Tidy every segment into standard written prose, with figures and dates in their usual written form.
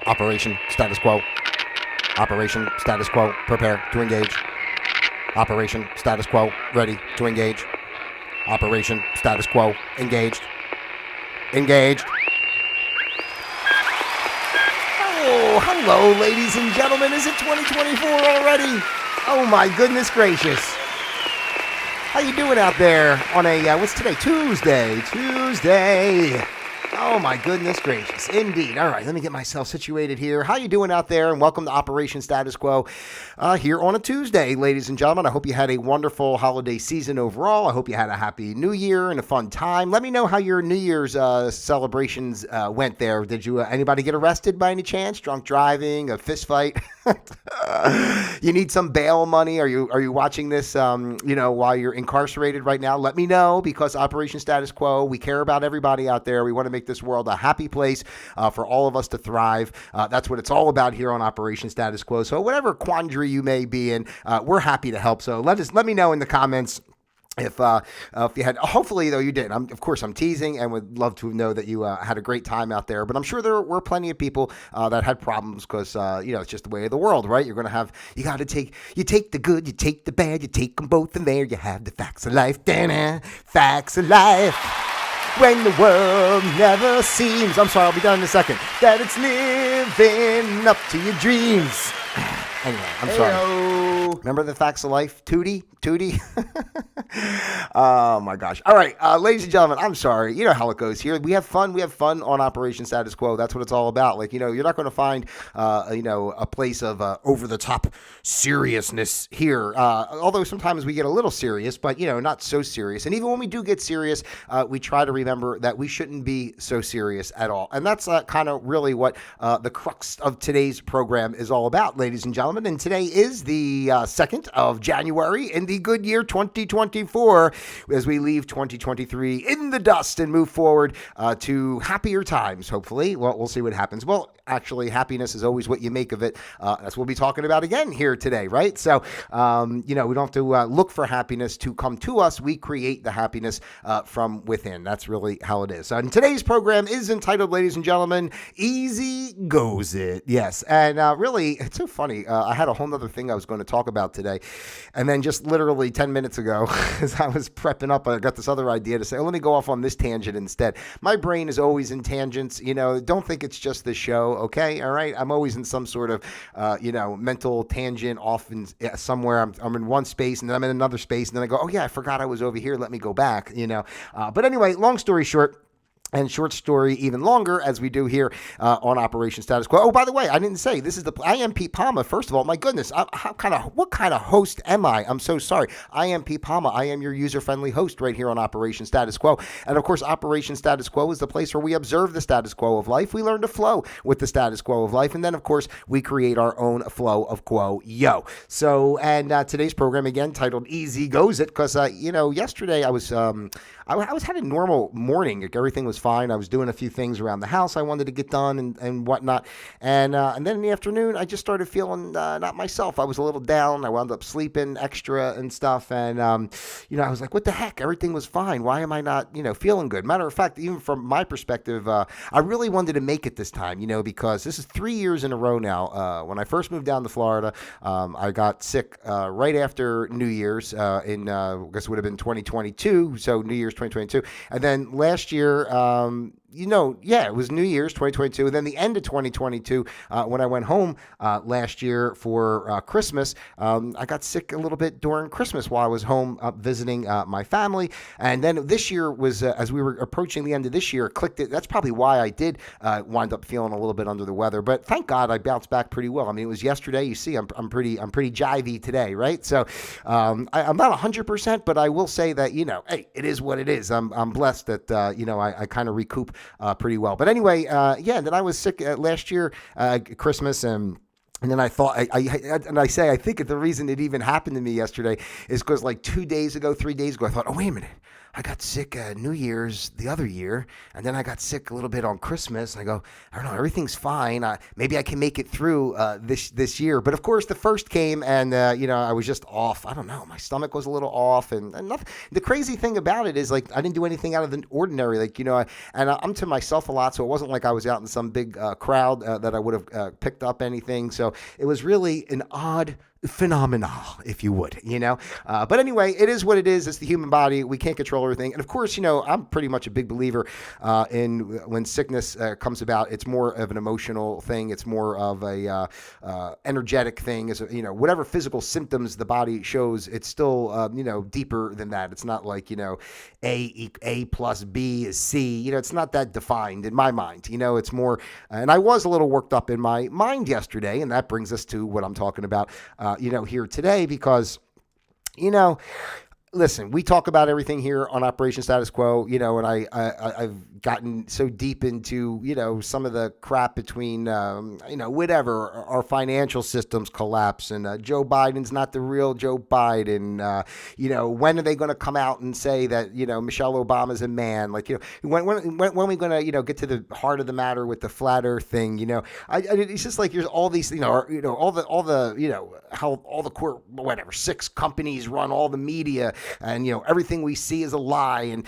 Operation status quo. Operation status quo. Prepare to engage. Operation status quo. Ready to engage. Operation status quo. Engaged. Engaged. Oh, hello, ladies and gentlemen. Is it 2024 already? Oh, my goodness gracious. How you doing out there on a, what's today? Tuesday. Oh, my goodness gracious. Indeed. All right, let me get myself situated here. How you doing out there? And welcome to Operation Status Quo here on a Tuesday, ladies and gentlemen. I hope you had a wonderful holiday season overall. I hope you had a happy New Year and a fun time. Let me know how your New Year's celebrations went there. Did you anybody get arrested by any chance? Drunk driving, a fist fight? You need some bail money? Are you watching this while you're incarcerated right now? Let me know, because Operation Status Quo, we care about everybody out there. We want to make this world a happy place for all of us to thrive. That's what it's all about here on Operation Status Quo. So whatever quandary you may be in, we're happy to help. So let me know in the comments if you had. Hopefully, though, you did. Of course, I'm teasing and would love to know that you had a great time out there. But I'm sure there were plenty of people that had problems because, it's just the way of the world, right? You take the good, you take the bad, you take them both, and there you have the facts of life. Facts of life. When the world never seems, I'm sorry, I'll be done in a second, that it's living up to your dreams. Anyway, I'm sorry. Remember the facts of life? Tootie? Oh, my gosh. All right, ladies and gentlemen, I'm sorry. You know how it goes here. We have fun. We have fun on Operation Status Quo. That's what it's all about. You're not going to find, a place of over-the-top seriousness here. Although sometimes we get a little serious, but, not so serious. And even when we do get serious, we try to remember that we shouldn't be so serious at all. And that's kind of really what the crux of today's program is all about, ladies and gentlemen. And today is the 2nd of January in the good year 2024, as we leave 2023 in the dust and move forward to happier times, hopefully. Well, we'll see what happens. Well, actually, happiness is always what you make of it. That's what we'll be talking about again here today, right? So, we don't have to look for happiness to come to us. We create the happiness from within. That's really how it is. And today's program is entitled, ladies and gentlemen, Easy Goes It. Yes. And really, it's so funny. I had a whole other thing I was going to talk about today. And then just literally 10 minutes ago, as I was prepping up, I got this other idea to say, let me go off on this tangent instead. My brain is always in tangents. Don't think it's just this show. Okay. All right. I'm always in some sort of, mental tangent off in somewhere. I'm in one space and then I'm in another space. And then I go, oh yeah, I forgot I was over here. Let me go back, but anyway, long story short, and short story even longer, as we do here on Operation Status Quo. Oh, by the way, I didn't say this is I am Pete Palma. First of all, my goodness, what kind of host am I? I'm so sorry. I am Pete Palma. I am your user-friendly host right here on Operation Status Quo. And of course, Operation Status Quo is the place where we observe the status quo of life. We learn to flow with the status quo of life, and then of course we create our own flow of quo. So, and today's program again titled "Easy Goes It," because yesterday I was having a normal morning. Everything was fine. I was doing a few things around the house I wanted to get done and whatnot. And then in the afternoon, I just started feeling not myself. I was a little down. I wound up sleeping extra and stuff. And, I was like, what the heck? Everything was fine. Why am I not, feeling good? Matter of fact, even from my perspective, I really wanted to make it this time, because this is 3 years in a row now. When I first moved down to Florida, I got sick right after New Year's I guess it would have been 2022. So New Year's 2022. And then last year, it was New Year's 2022. And then the end of 2022, when I went home last year for Christmas, I got sick a little bit during Christmas while I was home visiting my family. And then this year was, as we were approaching the end of this year, that's probably why I did wind up feeling a little bit under the weather. But thank God I bounced back pretty well. I mean, it was yesterday. You see, I'm pretty jivey today, right? So I'm not 100%, but I will say that, hey, it is what it is. I'm blessed that, I kind of recoup pretty well. But anyway, then I was sick last year, Christmas, and then I thought, I think the reason it even happened to me yesterday is because like 3 days ago, I thought, oh, wait a minute. I got sick New Year's the other year, and then I got sick a little bit on Christmas. And I go, I don't know, everything's fine. Maybe I can make it through this year. But of course, the first came, and I was just off. I don't know, my stomach was a little off, and nothing. The crazy thing about it is, like, I didn't do anything out of the ordinary. Like, I'm to myself a lot, so it wasn't like I was out in some big crowd that I would have picked up anything. So it was really an odd phenomenal, if you would, but anyway, it is what it is. It's the human body. We can't control everything. And of course, I'm pretty much a big believer in when sickness comes about, it's more of an emotional thing. It's more of a energetic thing. Is whatever physical symptoms the body shows, it's still deeper than that. It's not like A plus B is C. It's not that defined in my mind. It's more. And I was a little worked up in my mind yesterday, and that brings us to what I'm talking about. Here today, because, listen, we talk about everything here on Operation Status Quo, and I've gotten so deep into, some of the crap between, whatever, our financial systems collapse, and Joe Biden's not the real Joe Biden. When are they going to come out and say that, Michelle Obama's a man? Like, when are we going to, get to the heart of the matter with the flat earth thing? It's just like, there's all these, all the, how all the 6 companies run all the media, and, everything we see is a lie. And,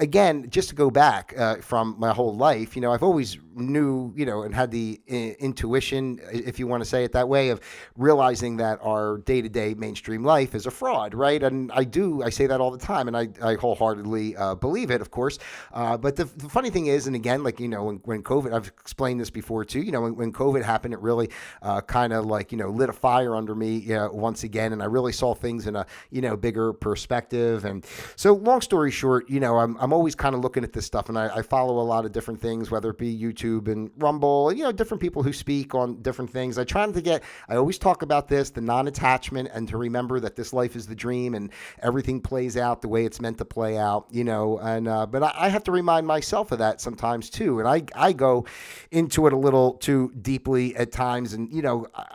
again, just to go back from my whole life, I've always knew, and had the intuition, if you want to say it that way, of realizing that our day-to-day mainstream life is a fraud, right? And I say that all the time, and I wholeheartedly believe it, of course. But the funny thing is, and again, like, when COVID, I've explained this before too, when COVID happened, it really kind of like, lit a fire under me once again, and I really saw things in a, bigger perspective. And so long story short, I'm always kind of looking at this stuff, and I follow a lot of different things, whether it be YouTube and Rumble, different people who speak on different things. I always talk about this, the non-attachment, and to remember that this life is the dream and everything plays out the way it's meant to play out, but I have to remind myself of that sometimes too. And I go into it a little too deeply at times. And,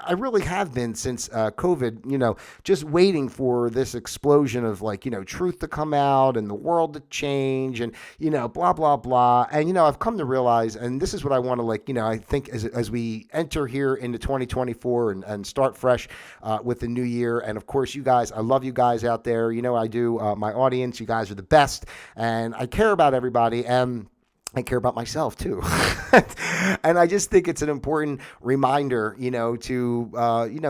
I really have been since COVID, just waiting for this explosion of like, truth to come out and the world to change and, blah, blah, blah. And, I've come to realize, and this is what I want to I think as we enter here into 2024 and start fresh with the new year. And of course, you guys, I love you guys out there. I do, my audience, you guys are the best, and I care about everybody. And I care about myself too. And I just think it's an important reminder, to,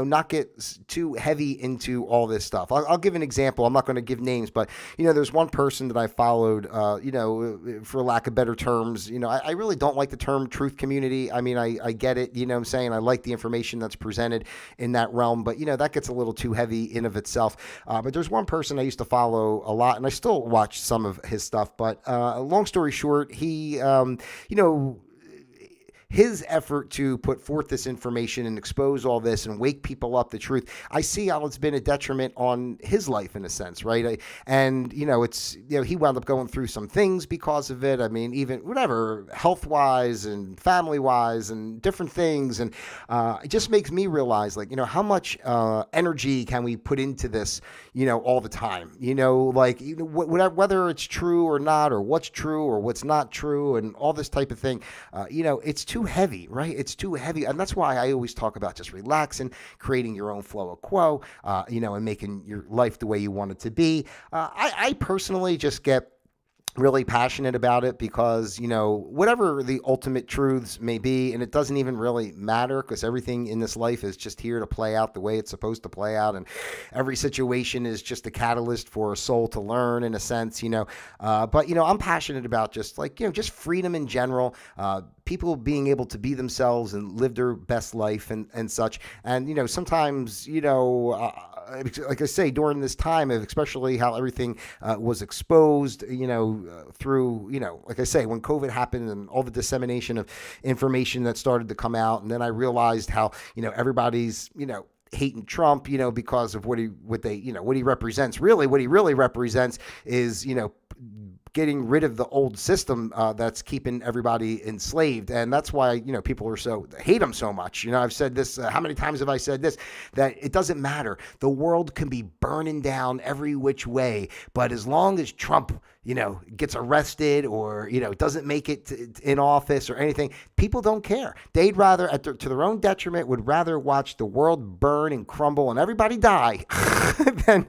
not get too heavy into all this stuff. I'll give an example. I'm not going to give names, but, there's one person that I followed, for lack of better terms, I really don't like the term truth community. I mean, I get it, what I'm saying? I like the information that's presented in that realm, but, that gets a little too heavy in of itself. But there's one person I used to follow a lot, and I still watch some of his stuff, but long story short, he his effort to put forth this information and expose all this and wake people up the truth, I see how it's been a detriment on his life in a sense, right? It's, he wound up going through some things because of it. I mean, even whatever, health-wise and family-wise and different things. And it just makes me realize, like, how much energy can we put into this, all the time? Whether it's true or not, or what's true or what's not true, and all this type of thing, it's too heavy, right? It's too heavy. And that's why I always talk about just relaxing, creating your own flow of quo, and making your life the way you want it to be. I personally just get really passionate about it because, whatever the ultimate truths may be, and it doesn't even really matter because everything in this life is just here to play out the way it's supposed to play out. And every situation is just a catalyst for a soul to learn in a sense, but, I'm passionate about just like, just freedom in general, people being able to be themselves and live their best life and such. And, sometimes, like I say, during this time, especially how everything was exposed, through, like I say, when COVID happened and all the dissemination of information that started to come out. And then I realized how, everybody's, hating Trump, because of what he represents. Really, what he really represents is, getting rid of the old system that's keeping everybody enslaved. And that's why, people hate them so much. I've said this, how many times have I said this, that it doesn't matter. The world can be burning down every which way, but as long as Trump, gets arrested or, doesn't make it in office or anything, people don't care. They'd rather, to their own detriment, would rather watch the world burn and crumble and everybody die than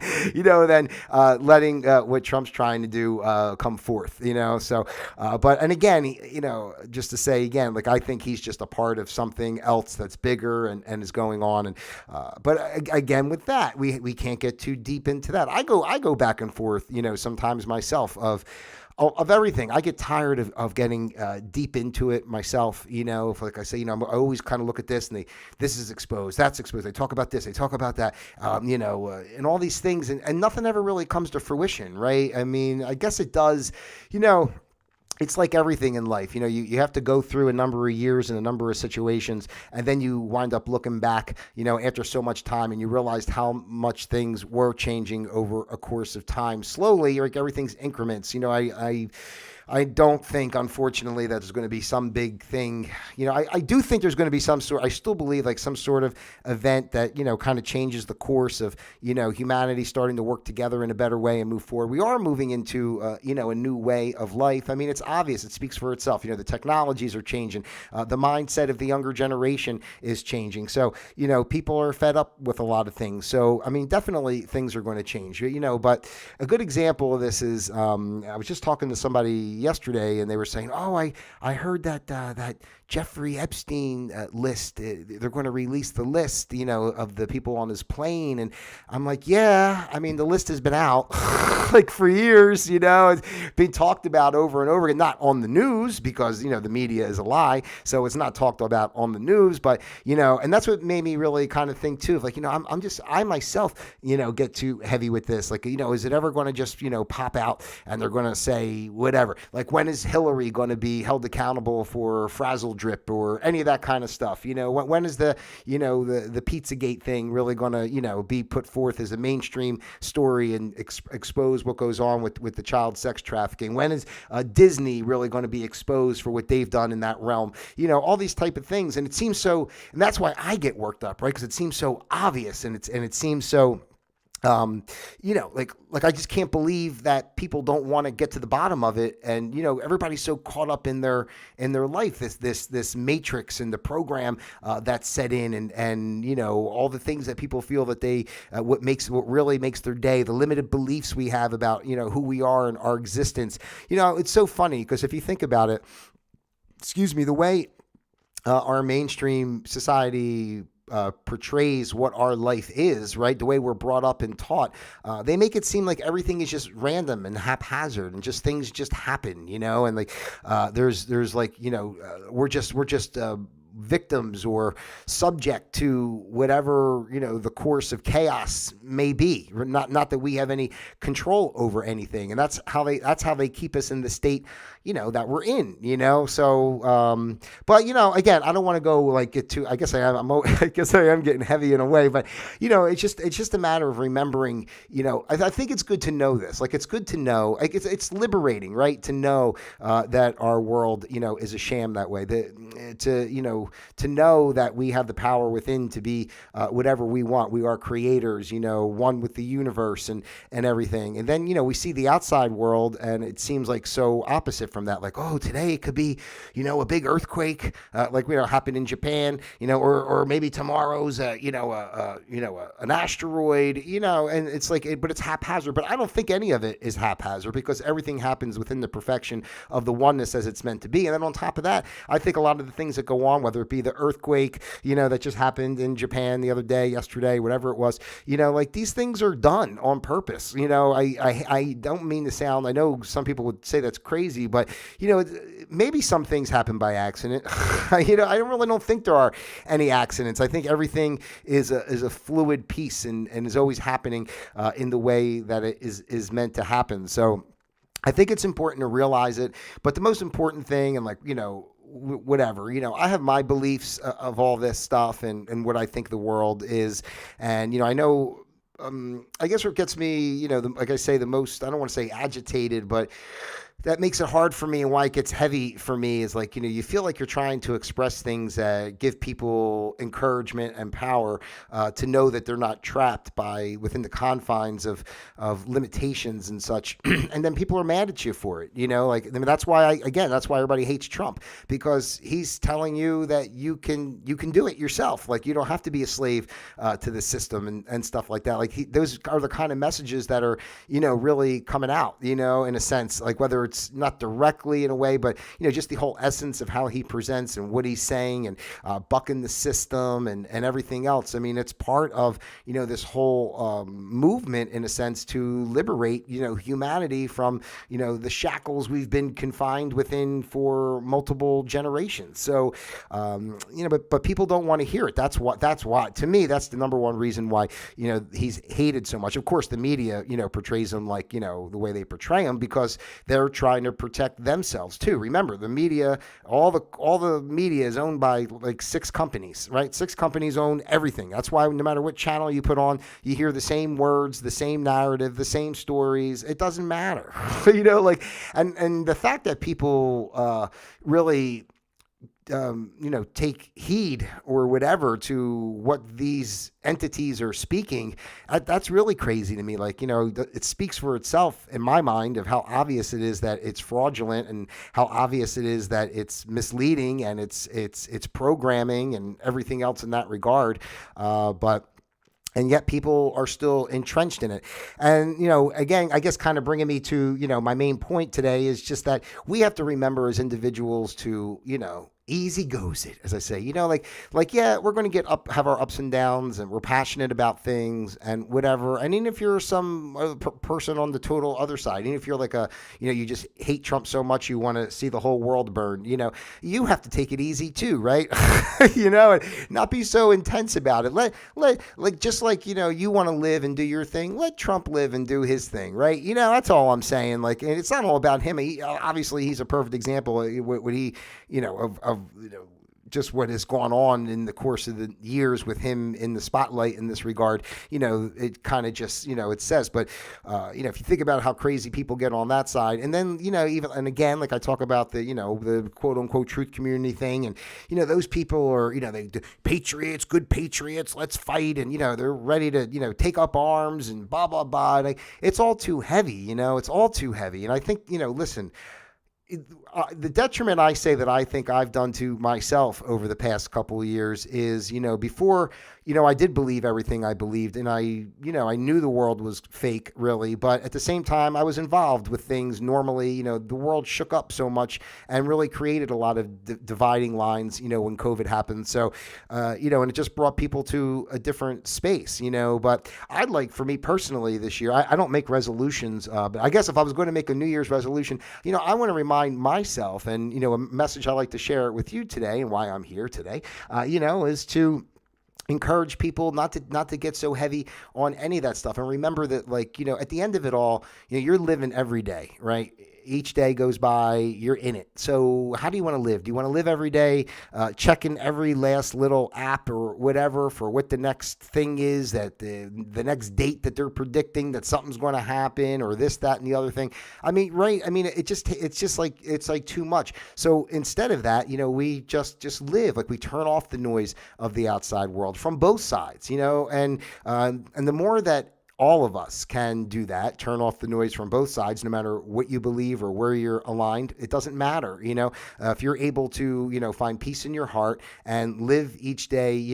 letting what Trump's trying to do come forth, So, and again, just to say again, like, I think he's just a part of something else that's bigger and is going on. And but again, with that, we can't get too deep into that. I go back and forth, sometimes myself of everything. I get tired of getting deep into it myself. If, like I say, I always kind of look at this and this is exposed, that's exposed. They talk about this, they talk about that, and all these things, and nothing ever really comes to fruition, right? I mean, I guess it does, it's like everything in life. You have to go through a number of years and a number of situations, and then you wind up looking back, after so much time, and you realized how much things were changing over a course of time. Slowly, like everything's increments. I don't think, unfortunately, that there's going to be some big thing. I do think there's going to be I still believe like some sort of event that, kind of changes the course of, humanity starting to work together in a better way and move forward. We are moving into, a new way of life. I mean, it's obvious. It speaks for itself. The technologies are changing. The mindset of the younger generation is changing. So, people are fed up with a lot of things. So, I mean, definitely things are going to change, but a good example of this is, I was just talking to somebody yesterday, and they were saying, "Oh, I heard that Jeffrey Epstein list. They're going to release the list, of the people on his plane." And I'm like, "Yeah, I mean, the list has been out like for years. It's been talked about over and over again. Not on the news because the media is a lie, so it's not talked about on the news. But and that's what made me really kind of think too. Of like, I myself, get too heavy with this. Like, is it ever going to just pop out and they're going to say whatever? Like, when is Hillary going to be held accountable for frazzle drip or any of that kind of stuff? When is the Pizzagate thing really going to, be put forth as a mainstream story and expose what goes on with the child sex trafficking? When is Disney really going to be exposed for what they've done in that realm? All these type of things. And it seems so, and that's why I get worked up, right? Because it seems so obvious and it seems so, like I just can't believe that people don't want to get to the bottom of it. And, everybody's so caught up in their life, this matrix and the program, that's set in and, all the things that people feel that they, what really makes their day, the limited beliefs we have about, who we are and our existence. It's so funny because if you think about it, the way, our mainstream society portrays what our life is, right? The way we're brought up and taught, they make it seem like everything is just random and haphazard and just things just happen, and like there's like we're just victims or subject to whatever the course of chaos may be. Not that we have any control over anything, and that's how they keep us in the state that we're in. So but again, I don't want to go like get too. I guess I am getting heavy in a way, but it's just a matter of remembering. I think it's good to know this. Like, it's good to know. Like, it's liberating, right? To know that our world is a sham that way. To know that we have the power within to be whatever we want. We are creators, one with the universe and everything. And then, we see the outside world and it seems like so opposite from that. Like, oh, today it could be, a big earthquake, like, happened in Japan, or maybe tomorrow's, an asteroid, and it's like, but it's haphazard. But I don't think any of it is haphazard because everything happens within the perfection of the oneness as it's meant to be. And then on top of that, I think a lot of the things that go on, whether it be the earthquake, that just happened in Japan the other day, yesterday, whatever it was, like, these things are done on purpose. I don't mean to sound, I know some people would say that's crazy, but, maybe some things happen by accident. I don't think there are any accidents. I think everything is a fluid piece and is always happening in the way that it is meant to happen. So I think it's important to realize it. But the most important thing, and like, whatever, I have my beliefs of all this stuff and what I think the world is. And, I know, I guess what gets me, like I say, the most, I don't want to say agitated, but that makes it hard for me, and why it gets heavy for me is like, you feel like you're trying to express things that give people encouragement and power to know that they're not trapped by within the confines of limitations and such. And then people are mad at you for it. Like, I mean, that's why that's why everybody hates Trump, because he's telling you that you can do it yourself. Like, you don't have to be a slave to the system and stuff like that. Like, those are the kind of messages that are, really coming out, in a sense, like whether it's not directly in a way, but, just the whole essence of how he presents and what he's saying and bucking the system and everything else. I mean, it's part of, this whole movement in a sense to liberate, humanity from, the shackles we've been confined within for multiple generations. So, but people don't want to hear it. That's why, to me, that's the number one reason why, he's hated so much. Of course, the media, portrays him like, the way they portray him, because they're trying to protect themselves too. Remember, the media, all the media is owned by like 6 companies, right? 6 companies own everything. That's why no matter what channel you put on, you hear the same words, the same narrative, the same stories. It doesn't matter, and the fact that people really take heed or whatever to what these entities are speaking, that's really crazy to me. Like, it speaks for itself in my mind of how obvious it is that it's fraudulent, and how obvious it is that it's misleading, and it's programming and everything else in that regard. And yet people are still entrenched in it. And, again, I guess kind of bringing me to, my main point today is just that we have to remember as individuals to, easy goes it, as I say, yeah, we're going to have our ups and downs, and we're passionate about things and whatever. And even if you're some person on the total other side, even if you're like you just hate Trump so much you want to see the whole world burn, you have to take it easy too, right? And not be so intense about it. Just like, you want to live and do your thing, let Trump live and do his thing, right? That's all I'm saying. Like, and it's not all about him. Obviously, he's a perfect example of what he, of just what has gone on in the course of the years with him in the spotlight in this regard. It kind of just, it says, but, if you think about how crazy people get on that side, and then, even, and again, like I talk about the, the quote unquote truth community thing, and, those people are, they patriots, good patriots, let's fight. And, they're ready to, take up arms and blah, blah, blah. And it's all too heavy, it's all too heavy. And I think, listen, the detriment I say that I think I've done to myself over the past couple of years is, before, I did believe everything I believed, and I knew the world was fake, really. But at the same time, I was involved with things normally. The world shook up so much and really created a lot of dividing lines, when COVID happened. So, and it just brought people to a different space, But I'd like, for me personally this year, I don't make resolutions, but I guess if I was going to make a New Year's resolution, I want to remind myself, and, a message I like to share with you today, and why I'm here today, is to encourage people not to get so heavy on any of that stuff. And remember that, like, at the end of it all, you're living every day, right? Each day goes by, you're in it. So how do you want to live? Do you want to live every day, checking every last little app or whatever for what the next thing is, that the next date that they're predicting that something's going to happen, or this, that, and the other thing? I mean, right? I mean, it's just like too much. So instead of that, we just live, like we turn off the noise of the outside world from both sides, and the more that all of us can do that, turn off the noise from both sides, no matter what you believe or where you're aligned. It doesn't matter, if you're able to, find peace in your heart and live each day,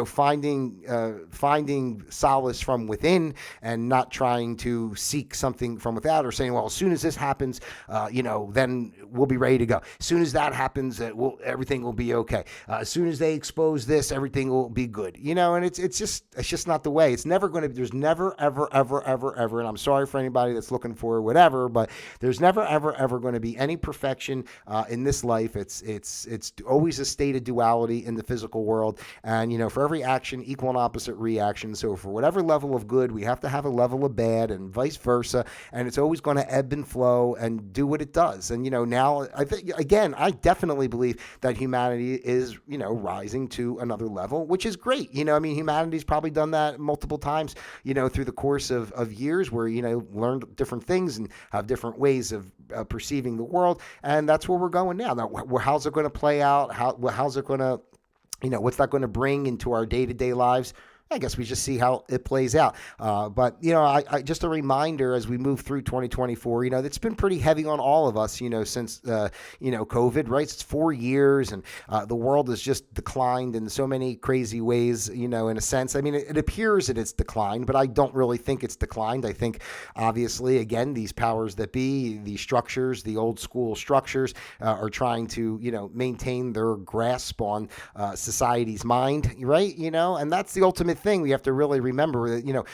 finding solace from within, and not trying to seek something from without, or saying, well, as soon as this happens, then we'll be ready to go. As soon as that happens, everything will be okay. As soon as they expose this, everything will be good, and it's just not the way. It's never going to, there's never, ever, and I'm sorry for anybody that's looking for whatever, but there's never, ever going to be any perfection in this life. It's always a state of duality in the physical world. And, for every action, equal and opposite reaction. So for whatever level of good, we have to have a level of bad, and vice versa. And it's always going to ebb and flow and do what it does. And, now I think, again, I definitely believe that humanity is, rising to another level, which is great. Humanity's probably done that multiple times ourselves, through the course of years where, learned different things and have different ways of perceiving the world. And that's where we're going now. How's it going to play out? How's it going to, what's that going to bring into our day-to-day lives? I guess we just see how it plays out. But, I just a reminder as we move through 2024, it's been pretty heavy on all of us, since, COVID, right? It's 4 years and the world has just declined in so many crazy ways, in a sense. I mean, it appears that it's declined, but I don't really think it's declined. I think, obviously, again, these powers that be, these structures, the old school structures are trying to, maintain their grasp on society's mind, right? And that's the ultimate thing we have to really remember that,